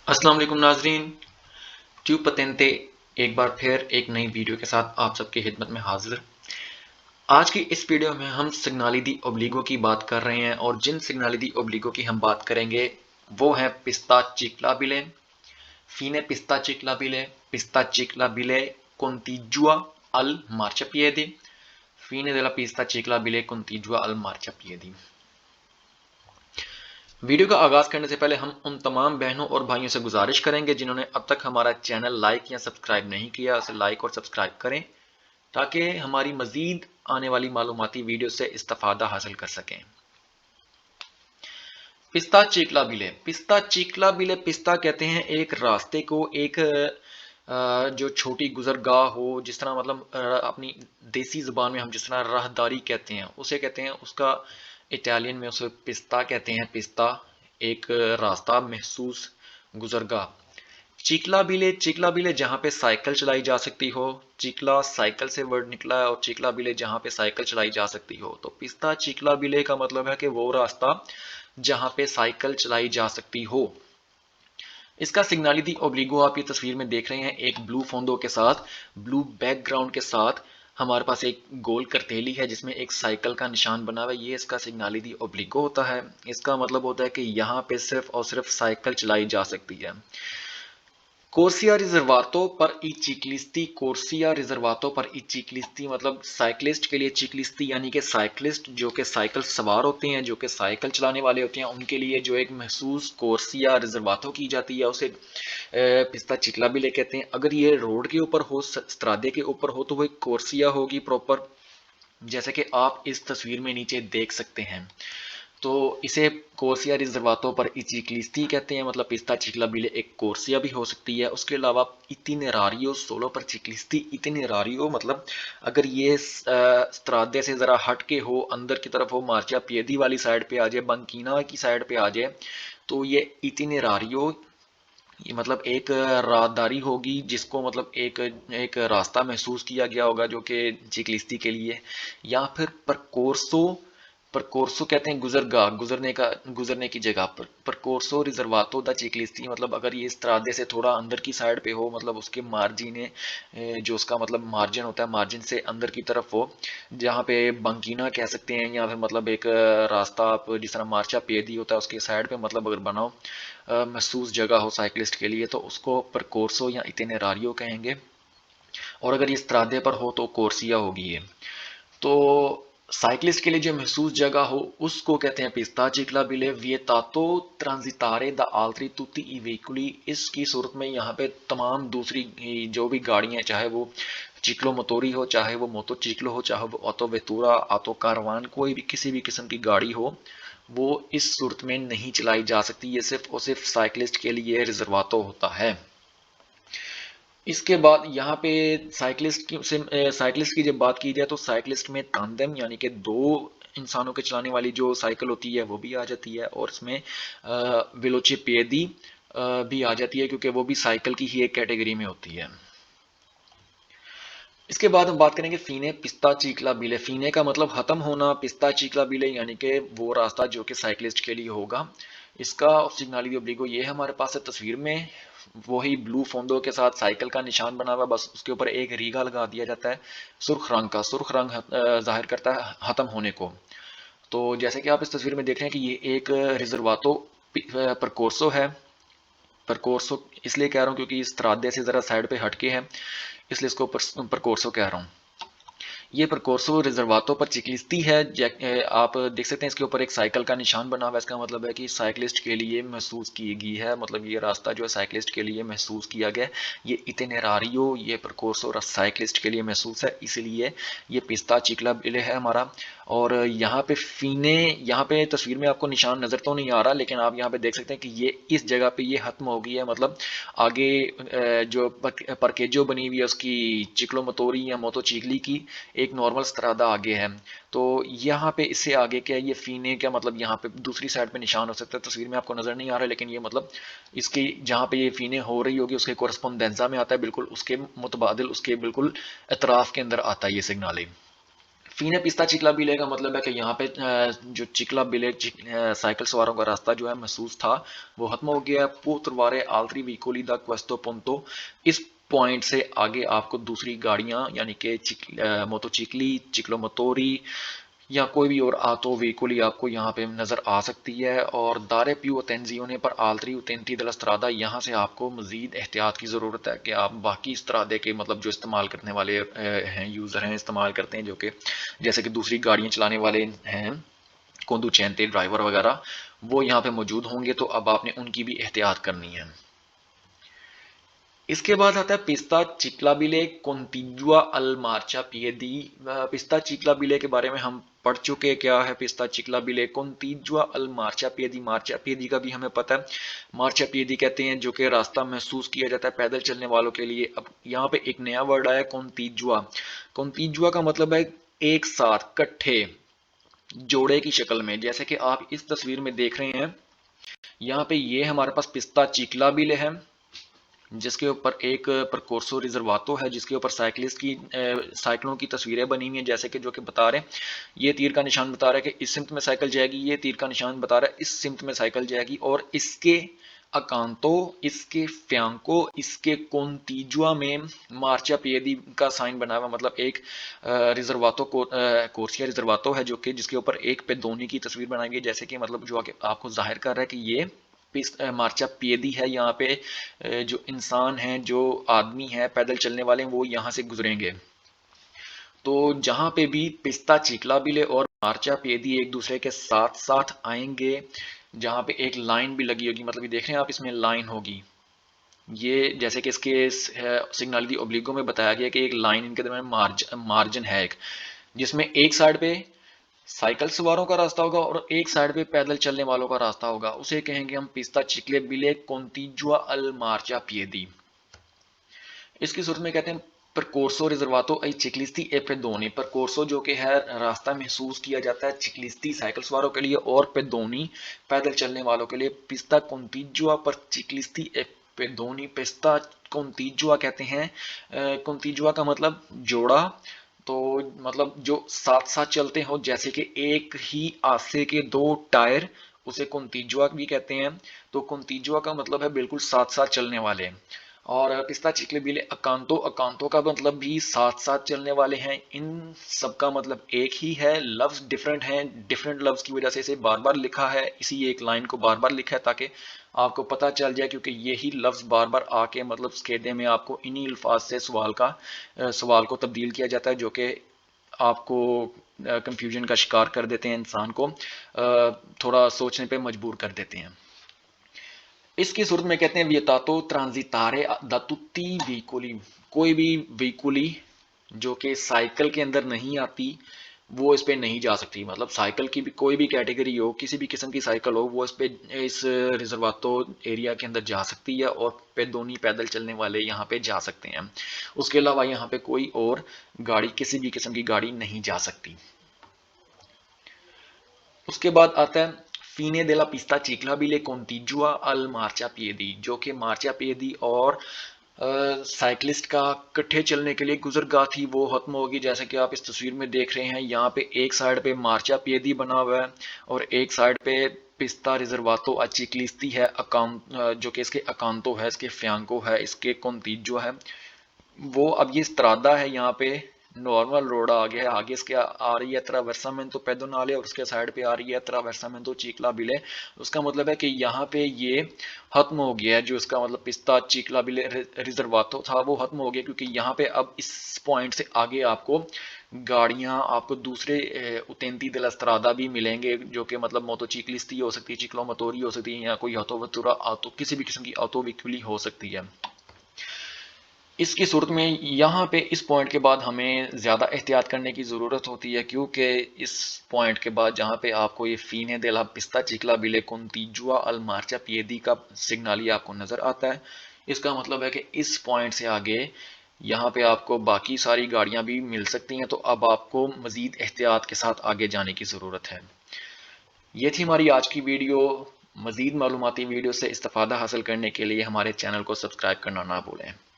अस्सलाम वालेकुम नाजरीन। ट्यूब पतेंते एक बार फिर एक नई वीडियो के साथ आप सबकी खिदमत में हाजिर। आज की इस वीडियो में हम सिग्नाली दी ओब्लिगो की बात कर रहे हैं और जिन सिग्नाली दी ओब्लिगो की हम बात करेंगे वो है पिस्ता चिक्लाबिले, फीने पिस्ता चिक्लाबिले, पिस्ता चिक्लाबिले contigua al marciapiedi, fine della pista ciclabile contigua al marciapiedi। Video का आगाज करने से पहले हम उन तमाम बहनों और भाइयों से गुजारिश करेंगे जिन्होंने अब तक हमारा चैनल लाइक या सब्सक्राइब नहीं किया, उसे लाइक और सब्सक्राइब करें ताकि हमारी मजीद आने वाली मालूमाती वीडियो से इस्तेफादा हासिल कर सकें। पिस्ता चीकला बिले, पिस्ता चीकला बिले, पिस्ता कहते हैं एक रास्ते को, एक जो छोटी गुजरगाह हो, जिस तरह मतलब अपनी देसी जुबान में हम जिस तरह राहदारी कहते हैं उसे कहते हैं, उसका इटालियन में उसे पिस्ता कहते हैं। पिस्ता एक रास्ता, महसूस गुजरगाह। चिकला बिले, चिकला बिले जहाँ पे साइकिल चलाई जा सकती हो, चिकला साइकिल से वर्ड निकला है और चिकला बिले जहाँ पे साइकिल चलाई जा सकती हो, तो पिस्ता चिकला बिले का मतलब है कि वो रास्ता जहाँ पे साइकिल चलाई जा सकती हो। इसका सिग्नाली दी ओब्लिगो आप ये तस्वीर में देख रहे हैं, एक ब्लू फोंदो के साथ, ब्लू बैकग्राउंड के साथ हमारे पास एक गोल करतेली है जिसमें एक साइकिल का निशान बना हुआ है। ये इसका सिग्नाली दी ओब्लिगो होता है। इसका मतलब होता है कि यहाँ पे सिर्फ और सिर्फ साइकिल चलाई जा सकती है। कोर्सिया रिजर्वातो पर ई चिकलिस्ती, कोर्सिया रिजर्वातो पर ई चिकलिस्ती मतलब साइकिलिस्ट के लिए चिकलिस्ती यानी कि साइकिलिस्ट जो कि साइकिल सवार होते हैं, जो कि साइकिल चलाने वाले होते हैं, उनके लिए जो एक महसूस कोर्सिया रिजर्वातो की जाती है उसे पिस्ता चिकला भी ले कहते हैं। अगर ये रोड के ऊपर हो, स्त्रादे के ऊपर हो, तो वो एक कोर्सिया होगी प्रॉपर, जैसे कि आप इस तस्वीर में नीचे देख सकते हैं। तो इसे कोर्सिया रिजर्वातो पर इचिक्लिस्ती कहते हैं, मतलब पिस्ता चिक्लाबिले एक कोर्सिया भी हो सकती है। उसके अलावा इतिनेरारियो सोलो पर चिक्लिस्ती, इतिनेरारियो मतलब अगर ये स्त्रादे से ज़रा हट के हो, अंदर की तरफ हो, मार्चिया पिएदी वाली साइड पे आ जाए, बंकीना की साइड पे आ जाए, तो ये इतिनेरारियो, ये मतलब एक राहदारी होगी जिसको मतलब एक एक रास्ता महसूस किया गया होगा जो कि चिकलिस्ती के लिए। या फिर परकोर्सो, परकोर्सो कहते हैं गुजरगाह, गुजरने की जगह पर। परकोर्सो रिजर्वातो दा चिकलिस्ती मतलब अगर ये इस तरादे से थोड़ा अंदर की साइड पे हो, मतलब उसके मार्जिन, जो उसका मतलब मार्जिन होता है, मार्जिन से अंदर की तरफ हो, जहाँ पे बंकीना कह सकते हैं, या फिर मतलब एक रास्ता आप जिस तरह मार्चा पेदी होता है उसके साइड पे मतलब अगर बनाओ महसूस जगह हो साइकिलिस्ट के लिए, तो उसको परकोर्सो या इतिनेरारियो कहेंगे। और अगर ये स्त्रादे पर हो तो कोर्सिया होगी ये। तो साइकिलिस्ट के लिए जो महसूस जगह हो उसको कहते हैं पिस्ता चिक्लाबिले विएटातो ट्रांजिटारे द आल्ट्री तुtti ई वेहिकुली। इसकी सूरत में यहाँ पे तमाम दूसरी जो भी गाड़ियाँ, चाहे वो चिक्लो मोटोरी हो, चाहे वो मोतो चिक्लो हो, चाहे वो ऑटो वेतूरा, ऑटो कारवान, कोई भी किसी भी किस्म की गाड़ी हो, वो इस सूरत में नहीं चलाई जा सकती। ये सिर्फ और सिर्फ साइकिलिस्ट के लिए रिजर्वातो होता है। इसके बाद यहाँ पे साइकिलिस्ट की जब बात की जाए तो साइकिलिस्ट में तांडेम यानी कि दो इंसानों के चलाने वाली जो साइकिल होती है वो भी आ जाती है, और इसमें वेलोचिपेडी भी आ जाती है क्योंकि वो भी साइकिल की ही एक कैटेगरी में होती है। इसके बाद हम बात करेंगे फीने पिस्ता चीकला बिले। फीने का मतलब खत्म होना, पिस्ता चीकला बिले यानी कि वो रास्ता जो कि साइकिलिस्ट के लिए होगा। इसका सिग्नाली ओब्लिगो ये है हमारे पास है तस्वीर में, वही ब्लू फोंदो के साथ साइकिल का निशान बना हुआ, बस उसके ऊपर एक रीगा लगा दिया जाता है सुर्ख रंग का। सुर्ख रंग जाहिर करता है खत्म होने को। तो जैसे कि आप इस तस्वीर में देख रहे हैं कि ये एक रिजर्वातो परकोर्सो है। परकोर्सो इसलिए कह रहा हूँ क्योंकि इस त्रादे से ज़रा साइड पे हटके है, इसलिए इसको परकोर्सो कह रहा हूँ। ये परकोर्सो रिजर्वातो पर चिकिलिस्ती है। आप देख सकते हैं इसके ऊपर एक साइकिल का निशान बना हुआ है। इसका मतलब है कि साइकिलिस्ट के लिए महसूस की गई है, मतलब ये रास्ता जो है साइकिलिस्ट के लिए महसूस किया गया है। ये इतिनेरारियो, ये परकोर्सो साइकिलिस्ट के लिए महसूस है, इसलिए ये पिस्ता चिकला बिले है हमारा। और यहाँ पे फीने, यहाँ पे तस्वीर में आपको निशान नज़र तो नहीं आ रहा, लेकिन आप यहाँ पे देख सकते हैं कि ये इस जगह पे ये खत्म हो गई है, मतलब आगे जो परकेजो बनी हुई है उसकी चिकलो मोतोरी या मोतो चिकली की, एक नॉर्मल स्त्रादा आगे है। तो यहाँ पे इससे आगे क्या है, ये फीने का मतलब यहाँ पे दूसरी साइड पे निशान हो सकता है, तस्वीर में आपको नजर नहीं आ रहा है, लेकिन ये मतलब इसकी जहाँ पे ये फीने हो रही होगी उसके कोरस्पोंडेंजा में आता है, बिल्कुल उसके मुतबादिल, उसके बिल्कुल एतराफ के अंदर आता है ये सिग्नाले। फीने पिस्ता चिकला बिले का मतलब है कि यहाँ पे जो चिकला बिले साइकिल सवारों का रास्ता जो है महसूस था वो खत्म हो गया। पुत्रवारे आल्ट्री वीकोली दा क्वेस्तो पोंतो, इस पॉइंट से आगे आपको दूसरी गाड़ियां यानी कि मोटोचिकली, चिक्लोमोटोरी या कोई भी और आतो व्हीकुल आपको यहाँ पे नज़र आ सकती है। और दारे प्यू अतेंजियोने पर आल्ट्री उतेंटी दल स्त्रादा, यहाँ से आपको मज़ीद एहतियात की ज़रूरत है कि आप बाकी स्त्रादे के मतलब जो इस्तेमाल करने वाले हैं, यूज़र हैं, इस्तेमाल करते हैं, जो कि जैसे कि दूसरी गाड़ियाँ चलाने वाले हैं, कोंदुचेंते ड्राइवर वगैरह, वो यहाँ पे मौजूद होंगे, तो अब आपने उनकी भी एहतियात करनी है। इसके बाद आता है पिस्ता चिक्लाबिले कॉन्टिग्युआ अल मार्चा पिएदी। पिस्ता चिक्लाबिले के बारे में हम पढ़ चुके, क्या है पिस्ता चिक्लाबिले कॉन्टिग्युआ अल मार्चा पिएदी। मार्चा पिएदी का भी हमें पता है, मार्चा पिएदी कहते हैं जो कि रास्ता महसूस किया जाता है पैदल चलने वालों के लिए। अब यहाँ पे एक नया वर्ड आया कॉन्टिग्युआ। कॉन्टिग्युआ का मतलब है एक साथ, इकट्ठे, जोड़े की शक्ल में। जैसे कि आप इस तस्वीर में देख रहे हैं, यहाँ पे ये हमारे पास पिस्ता चिक्लाबिले है, जिसके ऊपर एक परकोर्सो रिजर्वातो है, जिसके ऊपर साइकिलिस्ट की साइकिलों की तस्वीरें बनी हुई हैं, जैसे कि जो कि बता रहे हैं, ये तीर का निशान बता रहा है कि इस सिमत में साइकिल जाएगी, ये तीर का निशान बता रहा है इस सिमत में साइकिल जाएगी। और इसके अकांतो, इसके फ्यांको, इसके कोंतीजुआ में मार्चा पिएदी का साइन बना हुआ, मतलब एक रिजर्वातो को कोर्सिया रिजर्वातो है, जो कि जिसके ऊपर एक पेदोनी की तस्वीर बनाई गई, जैसे कि मतलब जो आपको जाहिर कर रहा है कि ये मार्चा पिएदी है। यहाँ पे जो इंसान हैं, जो आदमी हैं, पैदल चलने वाले हैं, वो यहाँ से गुजरेंगे। तो जहाँ पे भी पिस्ता चिक्लाबिले और मार्चा पिएदी एक दूसरे के साथ साथ आएंगे, जहाँ पे एक लाइन भी लगी होगी, मतलब ये देख रहे हैं आप, इसमें लाइन होगी, ये जैसे कि इसके सिग्नल दी ओब्लिगो में बताया गया कि एक लाइन इनके दरमियान मार्जिन है एक, जिसमें एक साइड पे साइकिल सवारों का रास्ता होगा और एक साइड पे पैदल चलने वालों का रास्ता होगा। उसे कहेंगे हम पिस्ता चिक्ले बिले कॉन्टिजुआ अल मार्चा पिएदी। इसकी सूरत में कहते हैं परकोर्सो रिजर्वातो आई चिकलिस्ती ए पेदोनी। परकोर्सो जो कि है रास्ता महसूस किया जाता है चिकलिस्ती साइकिल सवारों के लिए और पेदोनी पैदल चलने वालों के लिए। पिस्ता कॉन्टिजुआ पर चिकलिस्ती ए पेदोनी। पिस्ता कॉन्टिजुआ कहते हैं, कॉन्टिजुआ का मतलब जोड़ा, तो मतलब जो साथ साथ चलते हो, जैसे कि एक ही आसे के दो टायर, उसे कुंतीजुआ भी कहते हैं। तो कुंतीजुआ का मतलब है बिल्कुल साथ साथ चलने वाले। और पिस्ता चिकले बिले अकांतो, अकांतो का मतलब भी साथ साथ चलने वाले हैं। इन सब का मतलब एक ही है, लफ्ज डिफरेंट हैं, डिफरेंट लफ्ज की वजह से इसे बार बार लिखा है, इसी एक लाइन को बार बार लिखा है ताकि आपको पता चल जाए, क्योंकि यही लफ्ज बार बार आके मतलब स्केदे में आपको इन्हीं अल्फाज से सवाल को तब्दील किया जाता है, जो कि आपको कंफ्यूजन का शिकार कर देते हैं, इंसान को थोड़ा सोचने पे मजबूर कर देते हैं। इसकी सूरत में कहते हैं वियतातो ट्रांजितारे दातुती व्हीकुली। कोई भी व्हीकुली जो कि साइकिल के अंदर नहीं आती, वो इस पे नहीं जा सकती। मतलब साइकिल की भी कोई भी कैटेगरी हो, किसी भी किस्म की साइकिल हो, वो इस रिजर्वातो एरिया के अंदर जा सकती है और पेदोनी पैदल चलने वाले यहाँ पे जा सकते हैं। उसके अलावा यहाँ पे कोई और गाड़ी, किसी भी किस्म की गाड़ी नहीं जा सकती। उसके बाद आता है फीने देला पिस्ता चिकला बिले कॉन्टिजुआ अल मार्चा पिएदी, जो कि मार्चा पिएदी और साइकिलिस्ट का इकट्ठे चलने के लिए गुजरगाह थी, वो खत्म होगी। जैसे कि आप इस तस्वीर में देख रहे हैं, यहाँ पे एक साइड पे मार्चा पिएदी बना हुआ है और एक साइड पे पिस्ता रिजर्वातो अचिक्लिस्ती है, जो कि इसके अकांतो है, इसके फ्यांको है, इसके कॉन्टिजो है। वो अब ये स्त्रादा है, यहाँ पे नॉर्मल रोड आ गया है, आगे इसके आ रही है ट्रावर्सामेंतो पेडोनाले और उसके साइड पे आ रही है ट्रावर्सामेंतो चिकला बिले। उसका मतलब है कि यहाँ पे ये खत्म हो गया है, जो इसका मतलब पिस्ता चिकला बिले रिजर्वातो था वो खत्म हो गया, क्योंकि यहाँ पे अब इस पॉइंट से आगे आपको गाड़ियां, आपको दूसरे उतेंती दला स्त्रादा भी मिलेंगे, जो कि मतलब मोटोचिक्लिस्ती हो सकती है, चिक्लो मोटोरी हो सकती है, या कोई ऑटोवतुरा ऑटो, किसी भी किस्म की ऑटो व्हीकल हो सकती है। इसकी सूरत में यहाँ पे इस पॉइंट के बाद हमें ज़्यादा एहतियात करने की ज़रूरत होती है, क्योंकि इस पॉइंट के बाद जहाँ पे आपको ये फीने देला पिस्ता चिकला बिले कॉन्टिजुआ अल मार्चा पिएदी का सिग्नल आपको नज़र आता है। इसका मतलब है कि इस पॉइंट से आगे यहाँ पे आपको बाकी सारी गाड़ियाँ भी मिल सकती हैं, तो अब आपको मज़ीद एहतियात के साथ आगे जाने की ज़रूरत है। ये थी हमारी आज की वीडियो। मज़ीद मालूमाती वीडियो से इस्तेफादा हासिल करने के लिए हमारे चैनल को सब्सक्राइब करना ना भूलें।